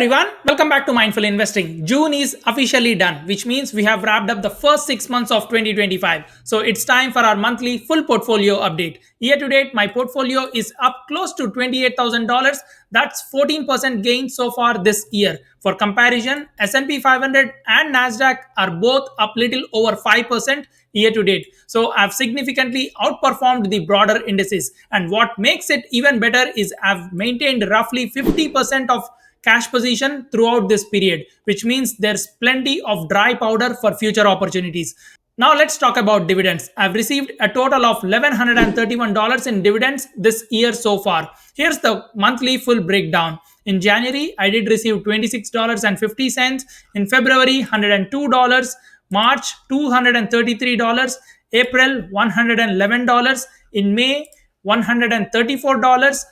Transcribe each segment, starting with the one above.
everyone, welcome back to Mindful Investing. June is officially done, which means we have wrapped up the first 6 months of 2025. So it's time for our monthly full portfolio update. Year to date, my portfolio is up close to $28,000. That's 14% gain so far this year. For comparison, S&P 500 and Nasdaq are both up little over 5% year to date. So I've significantly outperformed the broader indices. And what makes it even better is I've maintained roughly 50% of cash position throughout this period, which means there's plenty of dry powder for future opportunities. Now let's talk about dividends. I've received a total of $1,131 in dividends this year so far. Here's the monthly full breakdown. In January, I did receive $26.50. In February, $102. March, $233. April, $111. In May, $134.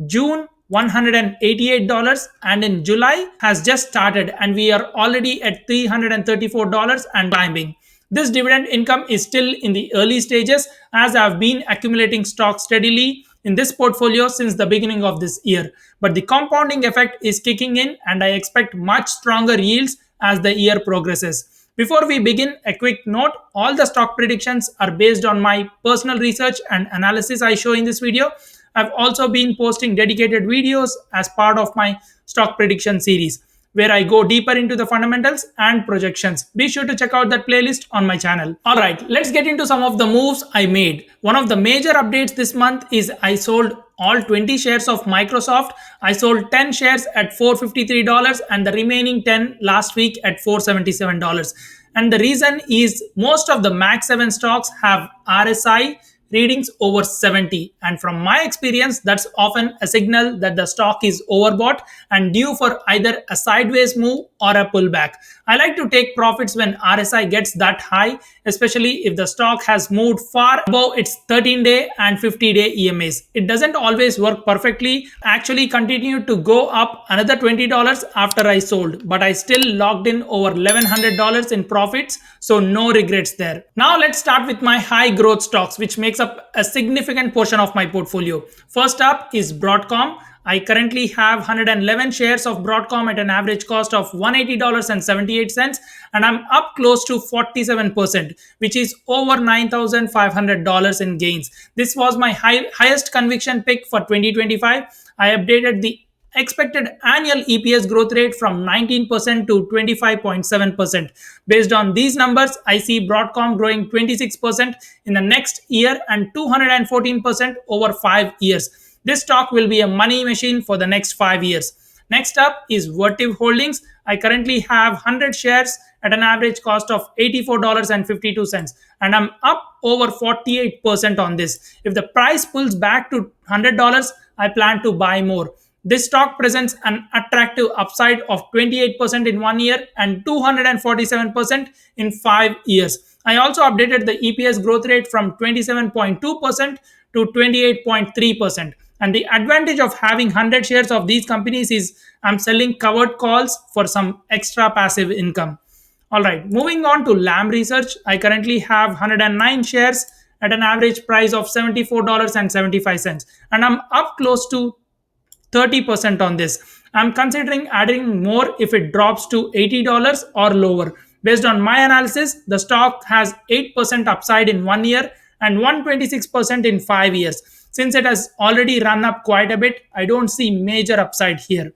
June, $188, and in July has just started and we are already at $334 and climbing. This dividend income is still in the early stages as I've been accumulating stocks steadily in this portfolio since the beginning of this year. But the compounding effect is kicking in and I expect much stronger yields as the year progresses. Before we begin, a quick note, all the stock predictions are based on my personal research and analysis I show in this video. I've also been posting dedicated videos as part of my stock prediction series, where I go deeper into the fundamentals and projections. Be sure to check out that playlist on my channel. Alright, let's get into some of the moves I made. One of the major updates this month is I sold all 20 shares of Microsoft. I sold 10 shares at $453 and the remaining 10 last week at $477. And the reason is most of the Max 7 stocks have RSI readings over 70, and from my experience that's often a signal that the stock is overbought and due for either a sideways move or a pullback. I like to take profits when RSI gets that high, especially if the stock has moved far above its 13-day and 50-day EMAs. It doesn't always work perfectly. Actually continued to go up another $20 after I sold, but I still logged in over $1,100 in profits, so no regrets there. Now let's start with my high growth stocks, which makes up a significant portion of my portfolio. First up is Broadcom. I currently have 111 shares of Broadcom at an average cost of $180.78 and I'm up close to 47%, which is over $9,500 in gains. This was my highest conviction pick for 2025. I updated the expected annual EPS growth rate from 19% to 25.7%. Based on these numbers, I see Broadcom growing 26% in the next year and 214% over 5 years. This stock will be a money machine for the next 5 years. Next up is Vertiv Holdings. I currently have 100 shares at an average cost of $84.52 and I'm up over 48% on this. If the price pulls back to $100, I plan to buy more. This stock presents an attractive upside of 28% in 1 year and 247% in 5 years. I also updated the EPS growth rate from 27.2% to 28.3%. And the advantage of having 100 shares of these companies is I'm selling covered calls for some extra passive income. All right, moving on to Lam Research. I currently have 109 shares at an average price of $74.75 and I'm up close to 30% on this. I'm considering adding more if it drops to $80 or lower. Based on my analysis, the stock has 8% upside in 1 year and 126% in 5 years. Since it has already run up quite a bit, I don't see major upside here.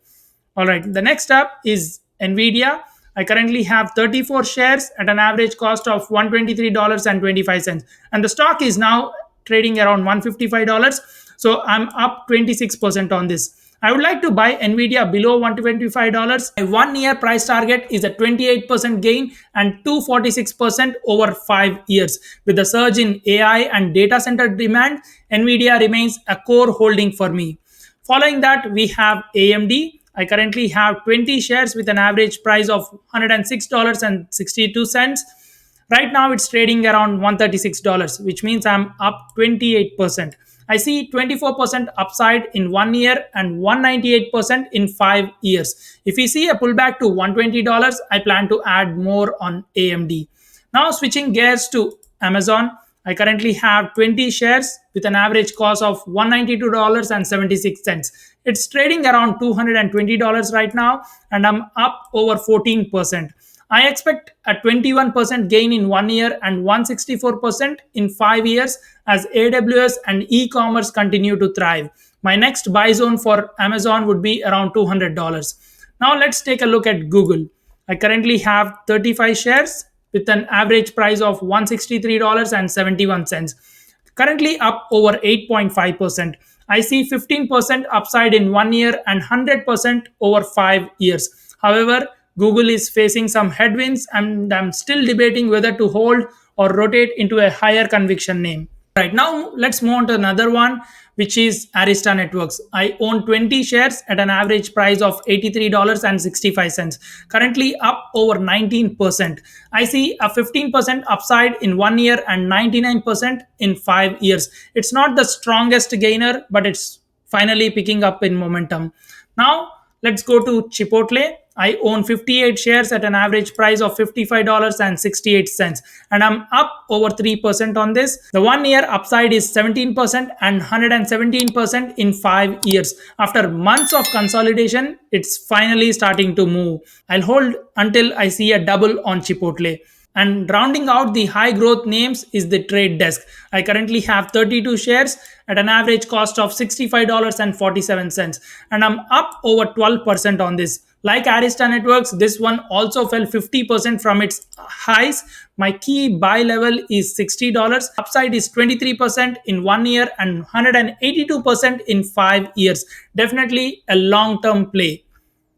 All right, the next up is NVDA. I currently have 34 shares at an average cost of $123.25 and the stock is now trading around $155. So I'm up 26% on this. I would like to buy NVIDIA below $125. My 1 year price target is a 28% gain and 246% over 5 years. With the surge in AI and data center demand, NVIDIA remains a core holding for me. Following that, we have AMD. I currently have 20 shares with an average price of $106.62. Right now, it's trading around $136, which means I'm up 28%. I see 24% upside in 1 year and 198% in 5 years. If we see a pullback to $120, I plan to add more on AMD. Now switching gears to Amazon. I currently have 20 shares with an average cost of $192.76. It's trading around $220 right now, and I'm up over 14%. I expect a 21% gain in 1 year and 164% in 5 years as AWS and e commerce continue to thrive. My next buy zone for Amazon would be around $200. Now let's take a look at Google. I currently have 35 shares with an average price of $163.71. Currently up over 8.5%. I see 15% upside in 1 year and 100% over 5 years. However, Google is facing some headwinds and I'm still debating whether to hold or rotate into a higher conviction name. Right now, let's move on to another one, which is Arista Networks. I own 20 shares at an average price of $83.65, currently up over 19%. I see a 15% upside in 1 year and 99% in 5 years. It's not the strongest gainer, but it's finally picking up in momentum. Now, let's go to Chipotle. I own 58 shares at an average price of $55.68, and I'm up over 3% on this. The 1 year upside is 17% and 117% in 5 years. After months of consolidation, it's finally starting to move. I'll hold until I see a double on Chipotle. And rounding out the high growth names is the trade desk. I currently have 32 shares at an average cost of $65.47, and I'm up over 12% on this. Like Arista Networks, this one also fell 50% from its highs. My key buy level is $60. Upside is 23% in 1 year and 182% in 5 years. Definitely a long term play.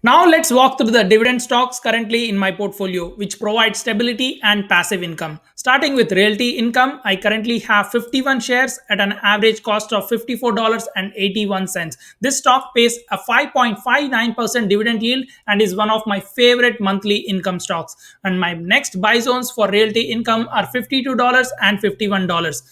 Now let's walk through the dividend stocks currently in my portfolio, which provide stability and passive income. Starting with realty income, I currently have 51 shares at an average cost of $54.81. This stock pays a 5.59% dividend yield and is one of my favorite monthly income stocks. And my next buy zones for realty income are $52 and $51.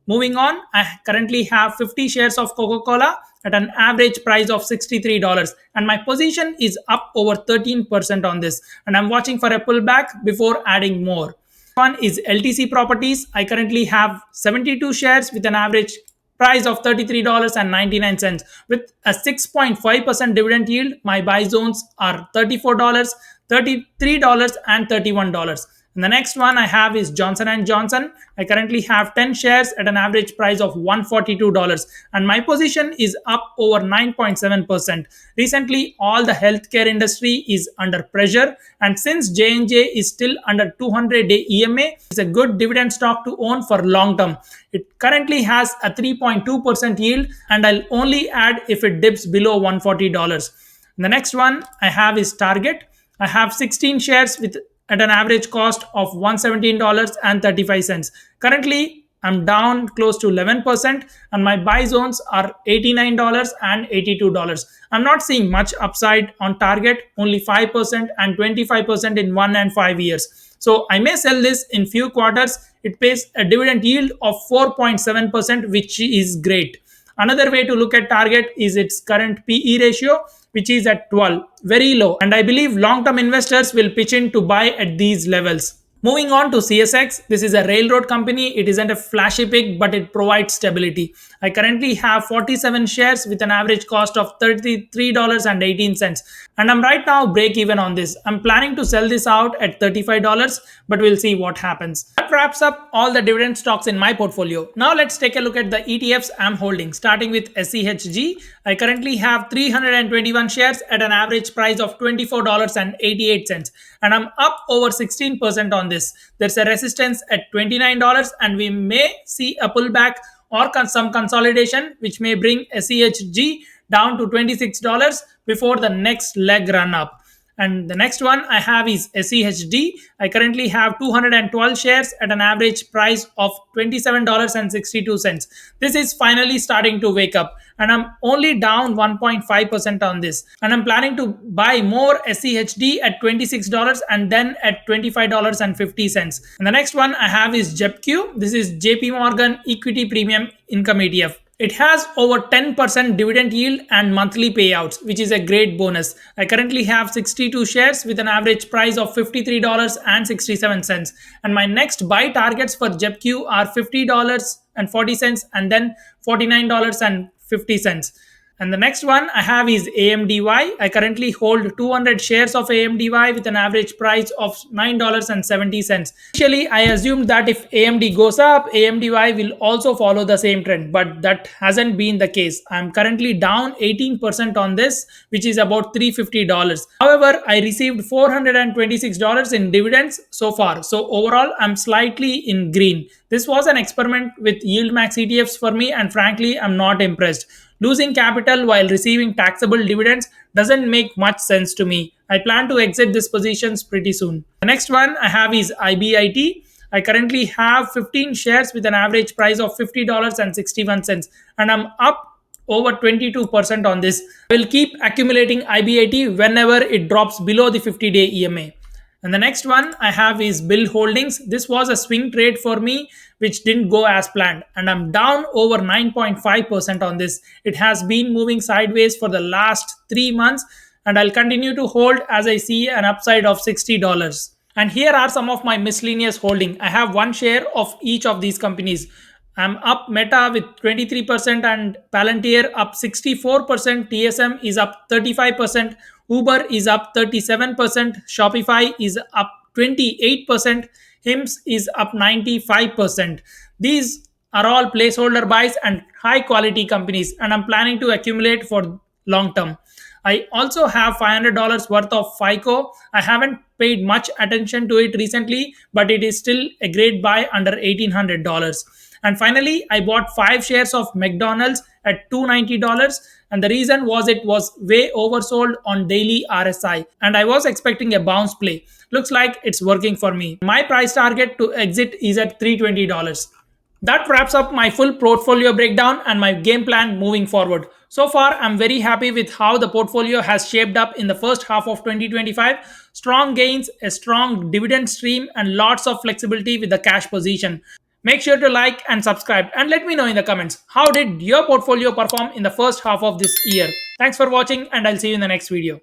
Moving on, I currently have 50 shares of Coca-Cola at an average price of $63, and my position is up over 13% on this, and I'm watching for a pullback before adding more. One is LTC Properties. I currently have 72 shares with an average price of $33.99 with a 6.5% dividend yield. My buy zones are $34, $33 and $31. And the next one I have is Johnson & Johnson. I currently have 10 shares at an average price of $142, and my position is up over 9.7%. Recently, all the healthcare industry is under pressure, and since J&J is still under 200-day EMA, it's a good dividend stock to own for long term. It currently has a 3.2% yield, and I'll only add if it dips below $140. And the next one I have is Target. I have 16 shares with at an average cost of $117.35. Currently, I'm down close to 11%, and my buy zones are $89 and $82. I'm not seeing much upside on Target, only 5% and 25% in 1 and 5 years. So I may sell this in few quarters. It pays a dividend yield of 4.7%, which is great. Another way to look at Target is its current PE ratio, which is at 12, very low. And I believe long-term investors will pitch in to buy at these levels. Moving on to CSX, this is a railroad company. It isn't a flashy pick, but it provides stability. I currently have 47 shares with an average cost of $33.18. And I'm right now break even on this. I'm planning to sell this out at $35, but we'll see what happens. That wraps up all the dividend stocks in my portfolio. Now let's take a look at the ETFs I'm holding. Starting with SCHG, I currently have 321 shares at an average price of $24.88. And I'm up over 16% on this. There's a resistance at $29, and we may see a pullback or some consolidation, which may bring SCHG down to $26 before the next leg run up. And the next one I have is SCHD. I currently have 212 shares at an average price of $27.62. This is finally starting to wake up, and I'm only down 1.5% on this. And I'm planning to buy more SCHD at $26 and then at $25.50. And the next one I have is JEPQ. This is JP Morgan Equity Premium Income ETF. It has over 10% dividend yield and monthly payouts, which is a great bonus. I currently have 62 shares with an average price of $53.67. And my next buy targets for JEPQ are $50.40 and then $49.50. And the next one I have is AMDY. I currently hold 200 shares of AMDY with an average price of $9.70. Initially, I assumed that if AMD goes up, AMDY will also follow the same trend, but that hasn't been the case. I'm currently down 18% on this, which is about $350. However, I received $426 in dividends so far. So overall, I'm slightly in green. This was an experiment with YieldMax ETFs for me, and frankly, I'm not impressed. Losing capital while receiving taxable dividends doesn't make much sense to me. I plan to exit these positions pretty soon. The next one I have is IBIT. I currently have 15 shares with an average price of $50.61, and I'm up over 22% on this. I will keep accumulating IBIT whenever it drops below the 50-day EMA. And the next one I have is Bill Holdings. This was a swing trade for me, which didn't go as planned. And I'm down over 9.5% on this. It has been moving sideways for the last 3 months. And I'll continue to hold as I see an upside of $60. And here are some of my miscellaneous holding. I have one share of each of these companies. I'm up Meta with 23% and Palantir up 64%. TSM is up 35%. Uber is up 37%. Shopify is up 28%. HIMS is up 95%. These are all placeholder buys and high quality companies, and I'm planning to accumulate for long term. I also have $500 worth of FICO. I haven't paid much attention to it recently, but it is still a great buy under $1,800. And finally, I bought 5 shares of McDonald's at $290. And the reason was it was way oversold on daily RSI. And I was expecting a bounce play. Looks like it's working for me. My price target to exit is at $320. That wraps up my full portfolio breakdown and my game plan moving forward. So far, I'm very happy with how the portfolio has shaped up in the first half of 2025. Strong gains, a strong dividend stream, and lots of flexibility with the cash position. Make sure to like and subscribe and let me know in the comments how did your portfolio perform in the first half of this year. Thanks for watching and I'll see you in the next video.